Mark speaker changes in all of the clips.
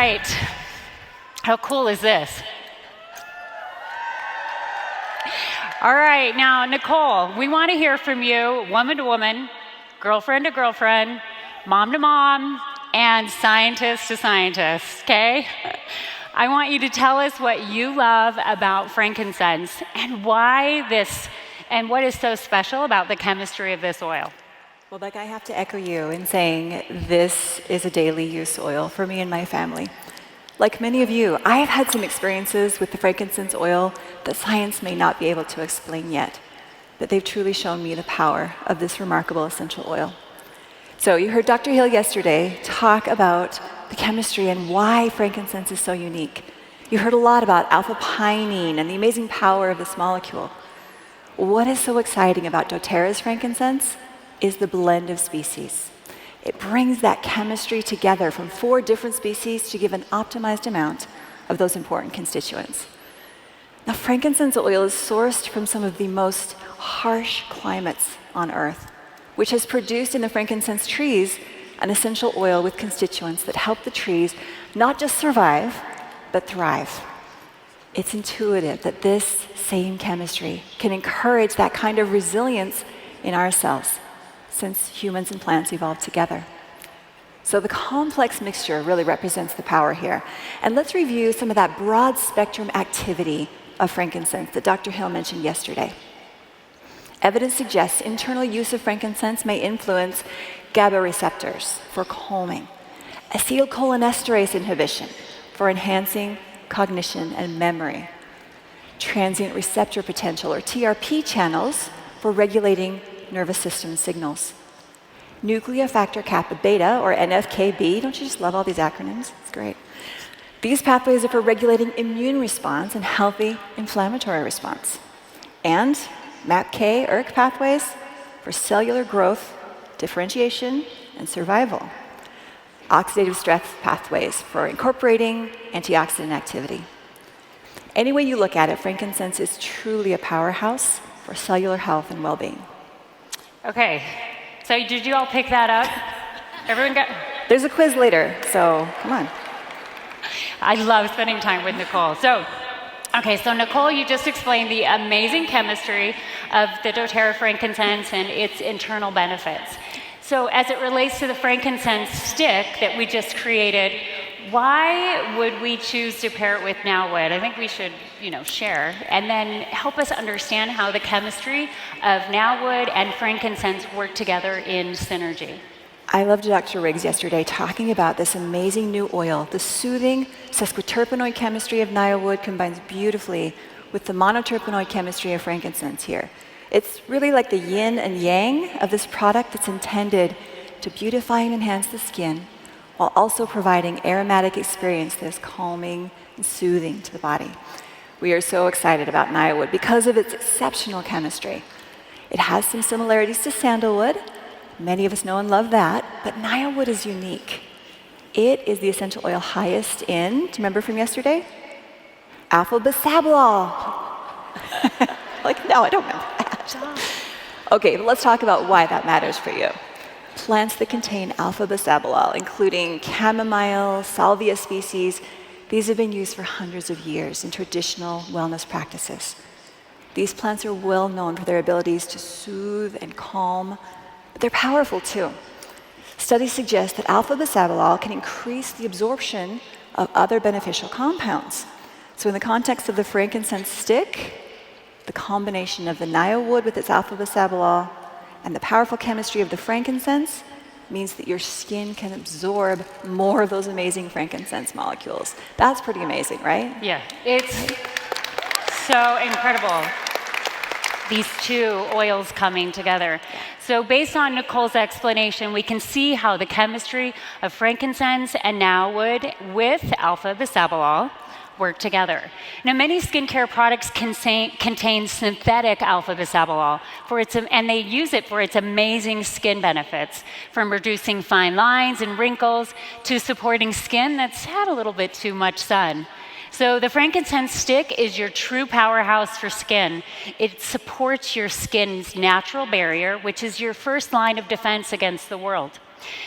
Speaker 1: right. How cool is this? All right, now, Nicole, we want to hear from you, woman to woman, girlfriend to girlfriend, mom to mom, and scientist to scientist, okay? I want you to tell us what you love about frankincense and why this, and what is so special about the chemistry of this oil.
Speaker 2: Well, Beck, I have to echo you in saying this is a daily use oil for me and my family. Like many of you, I have had some experiences with the frankincense oil that science may not be able to explain yet, but they've truly shown me the power of this remarkable essential oil. So you heard Dr. Hill yesterday talk about the chemistry and why frankincense is so unique. You heard a lot about alpha-pinene and the amazing power of this molecule. What is so exciting about doTERRA's frankincense is the blend of species. It brings that chemistry together from 4 different species to give an optimized amount of those important constituents. Now, frankincense oil is sourced from some of the most harsh climates on Earth, which has produced in the frankincense trees an essential oil with constituents that help the trees not just survive, but thrive. It's intuitive that this same chemistry can encourage that kind of resilience in ourselves, since humans and plants evolved together. So the complex mixture really represents the power here. And let's review some of that broad spectrum activity of frankincense that Dr. Hill mentioned yesterday. Evidence suggests internal use of frankincense may influence GABA receptors for calming, acetylcholinesterase inhibition for enhancing cognition and memory, transient receptor potential or TRP channels for regulating nervous system signals. Nucleofactor kappa beta, or NFKB, don't you just love all these acronyms? It's great. These pathways are for regulating immune response and healthy inflammatory response. And MAPK, ERK pathways for cellular growth, differentiation, and survival. Oxidative stress pathways for incorporating antioxidant activity. Any way you look at it, frankincense is truly a powerhouse for cellular health and well-being.
Speaker 1: Okay, so did you all pick that up? Everyone got?
Speaker 2: There's a quiz later, so come on.
Speaker 1: I love spending time with Nicole. So Nicole, you just explained the amazing chemistry of the doTERRA frankincense and its internal benefits. So as it relates to the frankincense stick that we just created, why would we choose to pair it with Nowwood? I think we should, share, and then help us understand how the chemistry of Nowwood and frankincense work together in synergy.
Speaker 2: I loved Dr. Riggs yesterday talking about this amazing new oil. The soothing sesquiterpenoid chemistry of Niowood combines beautifully with the monoterpenoid chemistry of frankincense here. It's really like the yin and yang of this product that's intended to beautify and enhance the skin while also providing aromatic experience that is calming and soothing to the body. We are so excited about Niowood because of its exceptional chemistry. It has some similarities to sandalwood. Many of us know and love that, but Niowood is unique. It is the essential oil highest in, do you remember from yesterday? Alpha-bisabolol. No, I don't remember that. Okay, but let's talk about why that matters for you. Plants that contain alpha-bisabolol, including chamomile, salvia species, these have been used for hundreds of years in traditional wellness practices. These plants are well known for their abilities to soothe and calm, but they're powerful too. Studies suggest that alpha-bisabolol can increase the absorption of other beneficial compounds. So in the context of the frankincense stick, the combination of the Niowood with its alpha-bisabolol and the powerful chemistry of the frankincense means that your skin can absorb more of those amazing frankincense molecules. That's pretty amazing, right?
Speaker 1: Yeah, it's so incredible. These two oils coming together. So based on Nicole's explanation, we can see how the chemistry of frankincense and Niowood with alpha-bisabolol work together. Now, many skincare products contain synthetic alpha-bisabolol and they use it for its amazing skin benefits, from reducing fine lines and wrinkles to supporting skin that's had a little bit too much sun. So the frankincense stick is your true powerhouse for skin. It supports your skin's natural barrier, which is your first line of defense against the world.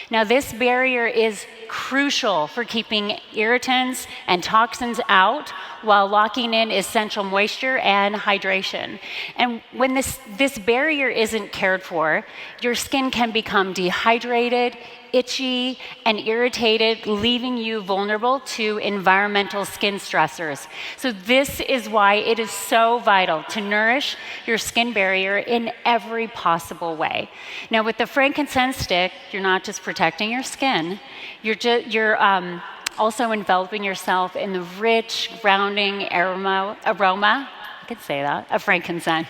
Speaker 1: Now, this barrier is crucial for keeping irritants and toxins out while locking in essential moisture and hydration. And when this barrier isn't cared for, your skin can become dehydrated, itchy, and irritated, leaving you vulnerable to environmental skin stressors. So this is why it is so vital to nourish your skin barrier in every possible way. Now, with the frankincense stick, you're not just protecting your skin, you're also enveloping yourself in the rich, grounding aroma, I could say that, of frankincense.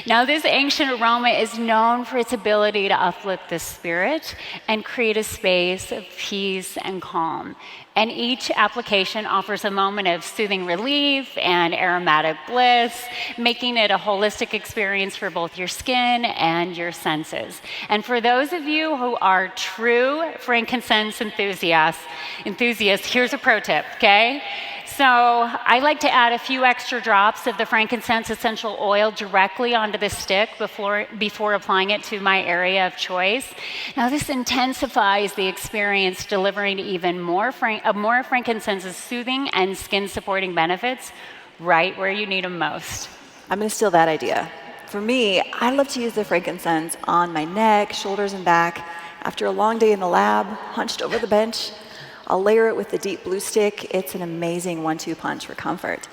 Speaker 1: Now, this ancient aroma is known for its ability to uplift the spirit and create a space of peace and calm. And each application offers a moment of soothing relief and aromatic bliss, making it a holistic experience for both your skin and your senses. And for those of you who are true frankincense enthusiasts, here's a pro tip, okay? So I like to add a few extra drops of the frankincense essential oil directly onto the stick before applying it to my area of choice. Now, this intensifies the experience, delivering even more frankincense's soothing and skin-supporting benefits right where you need them most.
Speaker 2: I'm going to steal that idea. For me, I love to use the frankincense on my neck, shoulders, and back. After a long day in the lab, hunched over the bench, I'll layer it with the deep blue stick. It's an amazing 1-2 punch for comfort.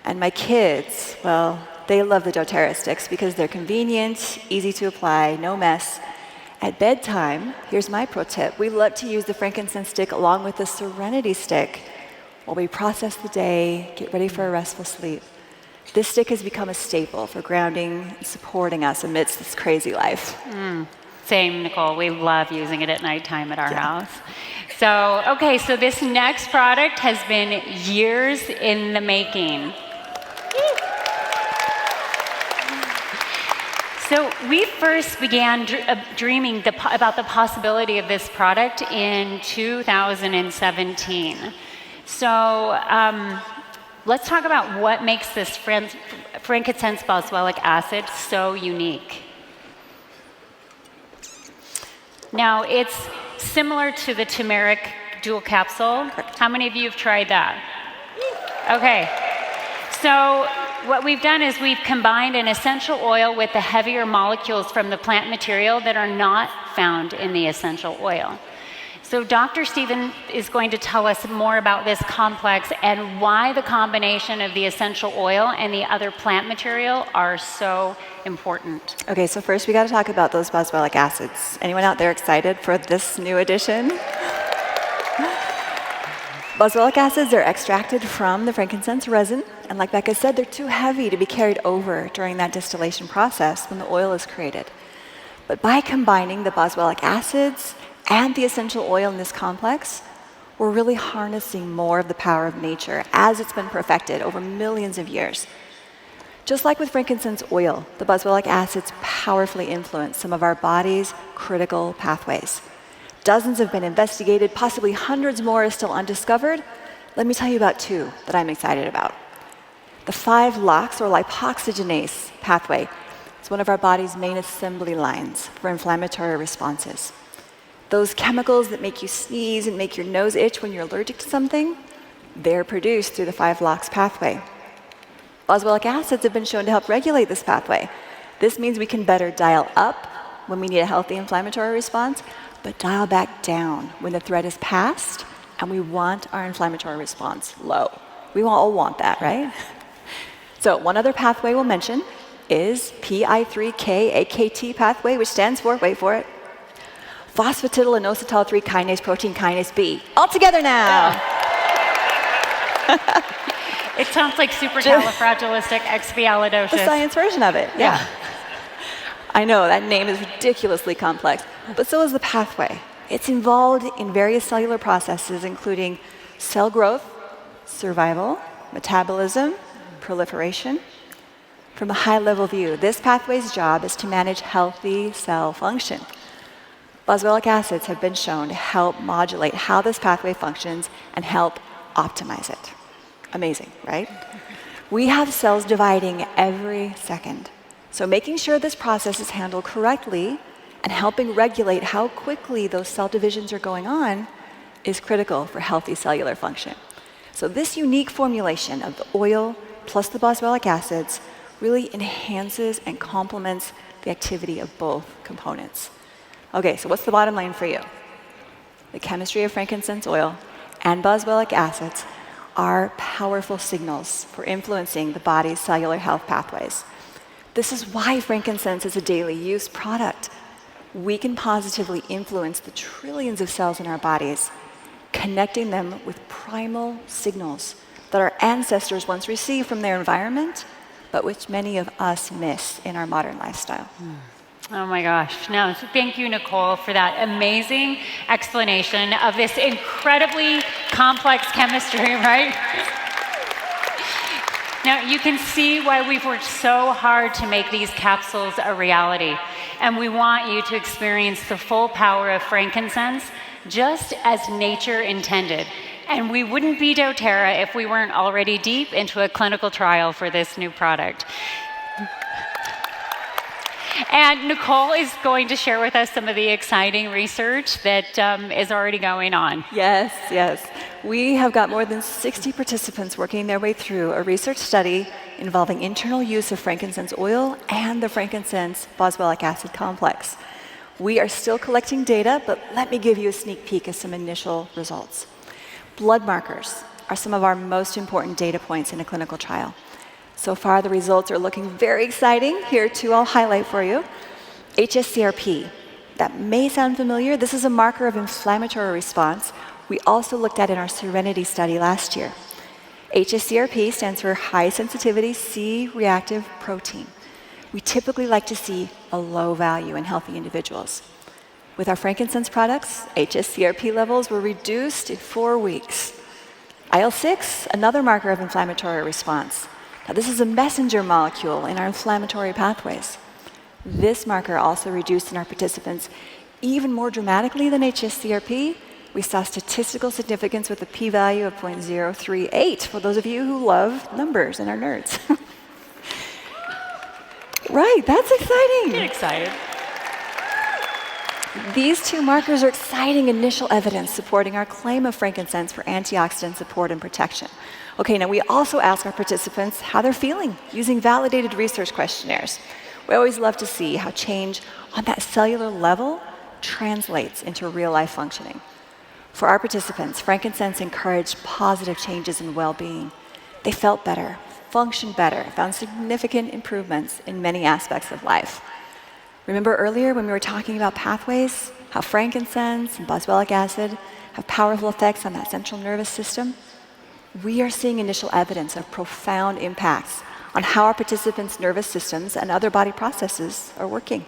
Speaker 2: And my kids, well, they love the doTERRA sticks because they're convenient, easy to apply, no mess. At bedtime, here's my pro tip. We love to use the frankincense stick along with the serenity stick while we process the day, get ready for a restful sleep. This stick has become a staple for grounding and supporting us amidst this crazy life.
Speaker 1: Same, Nicole. We love using it at nighttime at our house. So this next product has been years in the making. So we first began dreaming about the possibility of this product in 2017. So let's talk about what makes this frankincense boswellic acid so unique. Now, it's similar to the turmeric dual capsule. How many of you have tried that? Okay. So what we've done is we've combined an essential oil with the heavier molecules from the plant material that are not found in the essential oil. So Dr. Stevens is going to tell us more about this complex and why the combination of the essential oil and the other plant material are so important.
Speaker 2: Okay, so first we got to talk about those boswellic acids. Anyone out there excited for this new addition? Boswellic acids are extracted from the frankincense resin, and like Becca said, they're too heavy to be carried over during that distillation process when the oil is created. But by combining the boswellic acids and the essential oil in this complex, we're really harnessing more of the power of nature as it's been perfected over millions of years. Just like with frankincense oil, the boswellic acids powerfully influence some of our body's critical pathways. Dozens have been investigated, possibly hundreds more are still undiscovered. Let me tell you about 2 that I'm excited about. The 5-LOX or lipoxygenase pathway is one of our body's main assembly lines for inflammatory responses. Those chemicals that make you sneeze and make your nose itch when you're allergic to something, they're produced through the 5-LOX pathway. Boswellic acids have been shown to help regulate this pathway. This means we can better dial up when we need a healthy inflammatory response, but dial back down when the threat is past and we want our inflammatory response low. We all want that, right? So one other pathway we'll mention is PI3K-AKT pathway, which stands for, wait for it, phosphatidylinositol-3 kinase protein kinase B. All together now.
Speaker 1: Yeah. It sounds like supercalifragilisticexpialidocious.
Speaker 2: The science version of it, yeah. I know, that name is ridiculously complex, but so is the pathway. It's involved in various cellular processes, including cell growth, survival, metabolism, proliferation. From a high-level view, this pathway's job is to manage healthy cell function. Boswellic acids have been shown to help modulate how this pathway functions and help optimize it. Amazing, right? We have cells dividing every second. So making sure this process is handled correctly And helping regulate how quickly those cell divisions are going on is critical for healthy cellular function. So this unique formulation of the oil plus the boswellic acids really enhances and complements the activity of both components. Okay, so what's the bottom line for you? The chemistry of frankincense oil and boswellic acids are powerful signals for influencing the body's cellular health pathways. This is why frankincense is a daily use product. We can positively influence the trillions of cells in our bodies, connecting them with primal signals that our ancestors once received from their environment, but which many of us miss in our modern lifestyle.
Speaker 1: Oh my gosh. No, so thank you, Nicole, for that amazing explanation of this incredibly complex chemistry, right? Now, you can see why we've worked so hard to make these capsules a reality. And we want you to experience the full power of frankincense just as nature intended. And we wouldn't be doTERRA if we weren't already deep into a clinical trial for this new product. And Nicole is going to share with us some of the exciting research that is already going on.
Speaker 2: Yes, yes. We have got more than 60 participants working their way through a research study involving internal use of frankincense oil and the frankincense boswellic acid complex. We are still collecting data, but let me give you a sneak peek of some initial results. Blood markers are some of our most important data points in a clinical trial. So far, the results are looking very exciting. Here are two I'll highlight for you. hsCRP. That may sound familiar. This is a marker of inflammatory response we also looked at in our SERENITY study last year. hsCRP stands for high sensitivity C-reactive protein. We typically like to see a low value in healthy individuals. With our frankincense products, hsCRP levels were reduced in 4 weeks. IL-6, another marker of inflammatory response. Now, this is a messenger molecule in our inflammatory pathways. This marker also reduced in our participants even more dramatically than hsCRP. We saw statistical significance with a p-value of 0.038 for those of you who love numbers and are nerds. Right, that's exciting.
Speaker 1: Get excited.
Speaker 2: These two markers are exciting initial evidence supporting our claim of frankincense for antioxidant support and protection. Okay, now we also ask our participants how they're feeling using validated research questionnaires. We always love to see how change on that cellular level translates into real-life functioning. For our participants, frankincense encouraged positive changes in well-being. They felt better, functioned better, found significant improvements in many aspects of life. Remember earlier when we were talking about pathways, how frankincense and boswellic acid have powerful effects on that central nervous system? We are seeing initial evidence of profound impacts on how our participants' nervous systems and other body processes are working.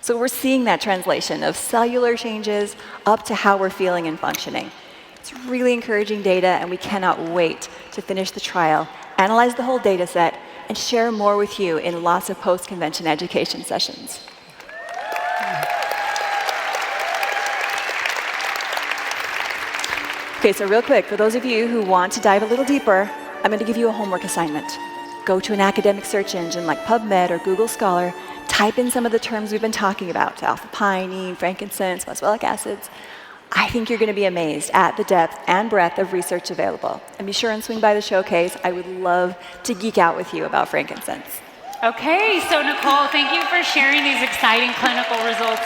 Speaker 2: So we're seeing that translation of cellular changes up to how we're feeling and functioning. It's really encouraging data, and we cannot wait to finish the trial, analyze the whole data set, and share more with you in lots of post-convention education sessions. Okay, so real quick, for those of you who want to dive a little deeper, I'm going to give you a homework assignment. Go to an academic search engine like PubMed or Google Scholar, type in some of the terms we've been talking about, alpha-pinene, frankincense, boswellic acids. I think you're going to be amazed at the depth and breadth of research available. And be sure and swing by the showcase. I would love to geek out with you about frankincense.
Speaker 1: Okay, so Nicole, thank you for sharing these exciting clinical results,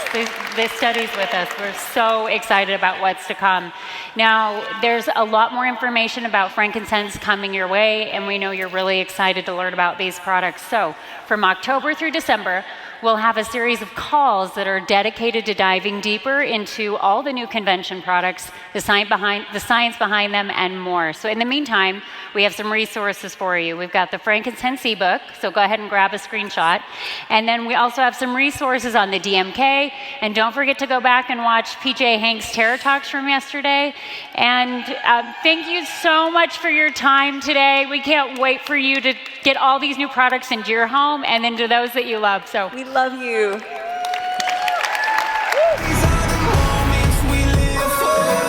Speaker 1: these studies with us. We're so excited about what's to come. Now, there's a lot more information about frankincense coming your way, and we know you're really excited to learn about these products. So, from October through December, we'll have a series of calls that are dedicated to diving deeper into all the new convention products, the science behind them, and more. So in the meantime, we have some resources for you. We've got the frankincense ebook, so go ahead and grab a screenshot. And then we also have some resources on the DMK. And don't forget to go back and watch PJ Hank's Terror Talks from yesterday. And thank you so much for your time today. We can't wait for you to get all these new products into your home and then to those that you love. So
Speaker 2: we love you.